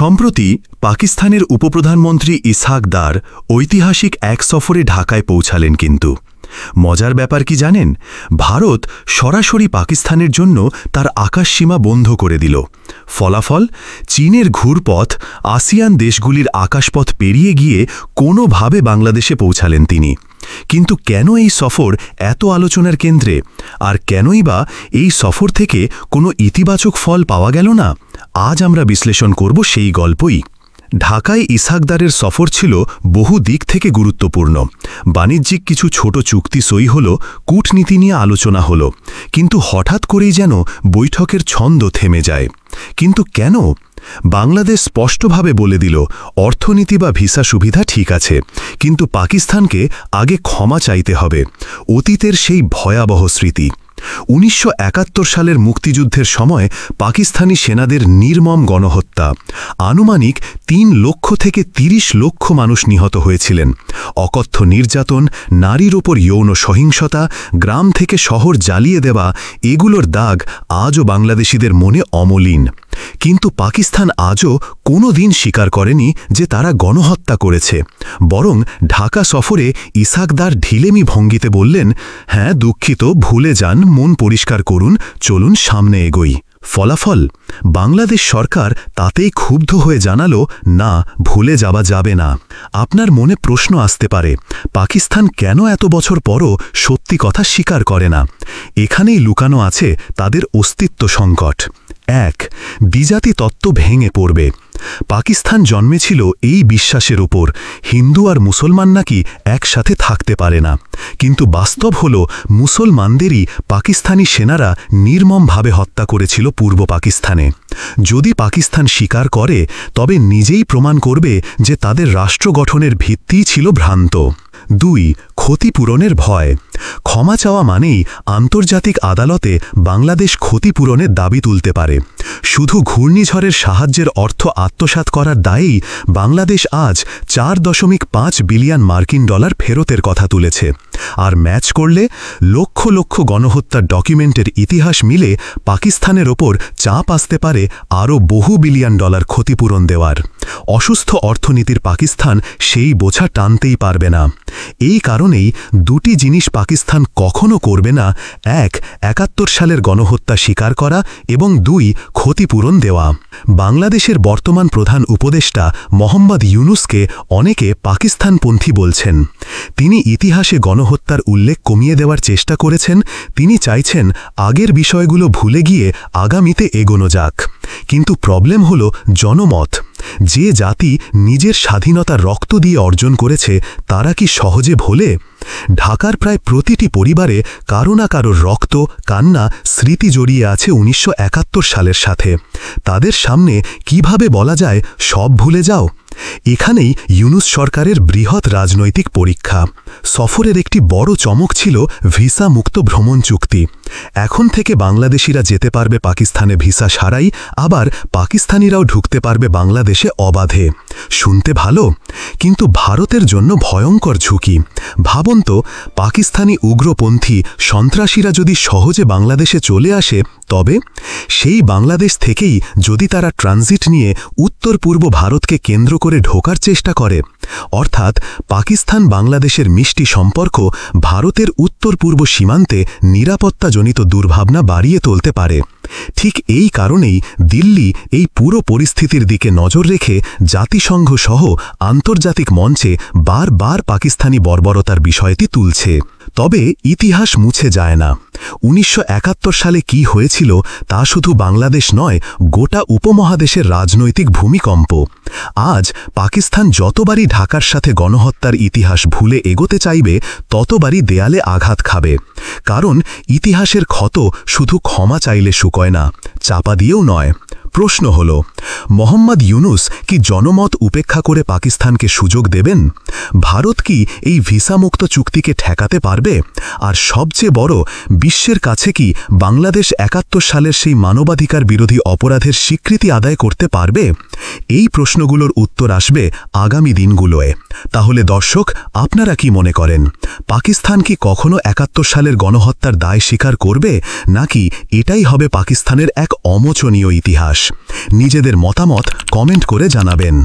সম্প্রতি পাকিস্তানের উপপ্রধানমন্ত্রী ইসহাক দার ঐতিহাসিক এক সফরে ঢাকায় পৌঁছালেন। কিন্তু মজার ব্যাপার কি জানেন, ভারত সরাসরি পাকিস্তানের জন্য তার আকাশসীমা বন্ধ করে দিল। ফলাফল, চীনের ঘুরপথ আসিয়ান দেশগুলির আকাশপথ পেরিয়ে গিয়ে কোনোভাবে বাংলাদেশে পৌঁছালেন তিনি। কিন্তু কেন এই সফর এত আলোচনার কেন্দ্রে, আর কেনই বা এই সফর থেকে কোনো ইতিবাচক ফল পাওয়া গেল না? আজ আমরা বিশ্লেষণ করব সেই গল্পই। ঢাকায় ইসহাক দারের সফর ছিল বহু দিক থেকে গুরুত্বপূর্ণ। বাণিজ্যিক কিছু ছোট চুক্তি সই হল, কূটনীতি নিয়ে আলোচনা হল, কিন্তু হঠাৎ করেই যেন বৈঠকের ছন্দ থেমে যায়। কিন্তু কেন? বাংলাদেশ স্পষ্টভাবে বলে দিল, অর্থনীতি বা ভিসা সুবিধা ঠিক আছে, কিন্তু পাকিস্তানকে আগে ক্ষমা চাইতে হবে। অতীতের সেই ভয়াবহ স্মৃতি, ১৯৭১ সালের মুক্তিযুদ্ধের সময় পাকিস্তানি সেনাদের নির্মম গণহত্যা। আনুমানিক ৩ লক্ষ থেকে ৩০ লক্ষ মানুষ নিহত হয়েছিলেন। অকথ্য নির্যাতন, নারীর ওপর যৌন সহিংসতা, গ্রাম থেকে শহর জ্বালিয়ে দেওয়া, এগুলোর দাগ আজও বাংলাদেশিদের মনে অমলিন। কিন্তু পাকিস্তান আজও কোনো দিন স্বীকার করেনি যে তারা গণহত্যা করেছে। বরং ঢাকা সফরে ইসহাক দার ঢিলেমি ভঙ্গিতে বললেন, হ্যাঁ দুঃখিত, ভুলে যান, মন পরিষ্কার করুন, চলুন সামনে এগোই। ফলাফল, বাংলাদেশ সরকার তাতেই ক্ষুব্ধ হয়ে জানালো, না, ভুলে যাওয়া যাবে না। আপনার মনে প্রশ্ন আসতে পারে, পাকিস্তান কেন এত বছর পরও সত্যি কথা স্বীকার করে না? এখানেই লুকানো আছে তাদের অস্তিত্ব সংকট। ১. দ্বিজাতি তত্ত্ব ভেঙে পড়বে। পাকিস্তান জন্মেছিল এই বিশ্বাসের ওপর, হিন্দু আর মুসলমান নাকি একসাথে থাকতে পারে না। কিন্তু বাস্তব হল, মুসলমানদেরই পাকিস্তানি সেনারা নির্মমভাবে হত্যা করেছিল পূর্ব পাকিস্তানে। যদি পাকিস্তান স্বীকার করে, তবে নিজেই প্রমাণ করবে যে তাদের রাষ্ট্র গঠনের ভিত্তিই ছিল ভ্রান্ত। ২. ক্ষতিপূরণের ভয়। ক্ষমা চাওয়া মানেই আন্তর্জাতিক আদালতে বাংলাদেশ ক্ষতিপূরণের দাবি তুলতে পারে। শুধু ঘূর্ণিঝড়ের সাহায্যের অর্থ আত্মসাৎ করার দায়েই বাংলাদেশ আজ ৪.৫ বিলিয়ন মার্কিন ডলার ফেরতের কথা তুলেছে। আর ম্যাচ করলে লক্ষ লক্ষ গণহত্যার ডকুমেন্টের ইতিহাস মিলে পাকিস্তানের ওপর চাপ আসতে পারে আরও বহু বিলিয়ন ডলার ক্ষতিপূরণ দেওয়ার। অসুস্থ অর্থনীতির পাকিস্তান সেই বোঝা টানতেই পারবে না। এই কারণেই দুটি জিনিস পাকিস্তান কখনো করবে না: ১. ৭১ সালের গণহত্যা স্বীকার করা, এবং ২. ক্ষতিপূরণ দেওয়া। বাংলাদেশের বর্তমান প্রধান উপদেষ্টা মোহাম্মদ ইউনুসকে অনেকে পাকিস্তানপন্থী বলছেন। তিনি ইতিহাসে গণহত্যার উল্লেখ কমিয়ে দেওয়ার চেষ্টা করেছেন। তিনি চাইছেন আগের বিষয়গুলো ভুলে গিয়ে আগামীতে এগোনো যাক। কিন্তু প্রবলেম হল জনমত। যে জাতি নিজের স্বাধীনতার রক্ত দিয়ে অর্জন করেছে, তারা কি সহজে ভোলে? ঢাকার প্রায় প্রতিটি পরিবারে কারো না কারোর রক্ত, কান্না, স্মৃতি জড়িয়ে আছে ১৯৭১ সালের সাথে। তাদের সামনে কিভাবে বলা যায় সব ভুলে যাও? এখানেই ইউনুস সরকারের বৃহৎ রাজনৈতিক পরীক্ষা। সফরের একটি বড় চমক ছিল ভিসা মুক্ত ভ্রমণ চুক্তি। এখন থেকে বাংলাদেশিরা যেতে পারবে পাকিস্তানে ভিসা ছাড়াই, আবার পাকিস্তানিরাও ঢুকতে পারবে বাংলাদেশে অবাধে। শুনতে ভালো, কিন্তু ভারতের জন্য ভয়ঙ্কর ঝুঁকি। ভাবুন তো, পাকিস্তানি উগ্রপন্থী সন্ত্রাসীরা যদি সহজে বাংলাদেশে চলে আসে, তবে সেই বাংলাদেশ থেকেই যদি তারা ট্রানজিট নিয়ে উত্তর পূর্ব ভারতকে কেন্দ্র করে ঢোকার চেষ্টা করে, অর্থাৎ পাকিস্তান বাংলাদেশের মিষ্টি সম্পর্ক ভারতের উত্তর পূর্ব সীমান্তে নিরাপত্তাজনিত দুর্ভাবনা বাড়িয়ে তুলতে পারে। ঠিক এই কারণেই দিল্লি এই পুরো পরিস্থিতির দিকে নজর রেখে জাতিসংঘ সহ আন্তর্জাতিক মঞ্চে বারবার পাকিস্তানি বর্বরতার বিষয়টি তুলছে। তবে ইতিহাস মুছে যায় না। ১৯৭১ সালে কি হয়েছিল তা শুধু বাংলাদেশ নয়, গোটা উপমহাদেশের রাজনৈতিক ভূমিকম্প। আজ পাকিস্তান যতবারই ঢাকার সাথে গণহত্যার ইতিহাস ভুলে এগোতে চাইবে, ততবারই দেয়ালে আঘাত খাবে। কারণ ইতিহাসের ক্ষত শুধু ক্ষমা চাইলে শুকোয় না, চাপা দিয়েও নয়। প্রশ্ন হল, মোহাম্মদ ইউনুস কি জনমত উপেক্ষা করে পাকিস্তানকে সুযোগ দেবেন? ভারত কি এই ভিসামুক্ত চুক্তিকে ঠেকাতে পারবে? আর সবচেয়ে বড়, বিশ্বের কাছে কি বাংলাদেশ ৭১ সালের সেই মানবাধিকার বিরোধী অপরাধের স্বীকৃতি আদায় করতে পারবে? এই প্রশ্নগুলোর উত্তর আসবে আগামী দিনগুলোয়। তাহলে দর্শক, আপনারা কি মনে করেন, পাকিস্তান কি কখনো ৭১ সালের গণহত্যার দায় স্বীকার করবে, নাকি এটাই হবে পাকিস্তানের এক অমোচনীয় ইতিহাস? নিজেদের মতামত কমেন্ট করে জানাবেন।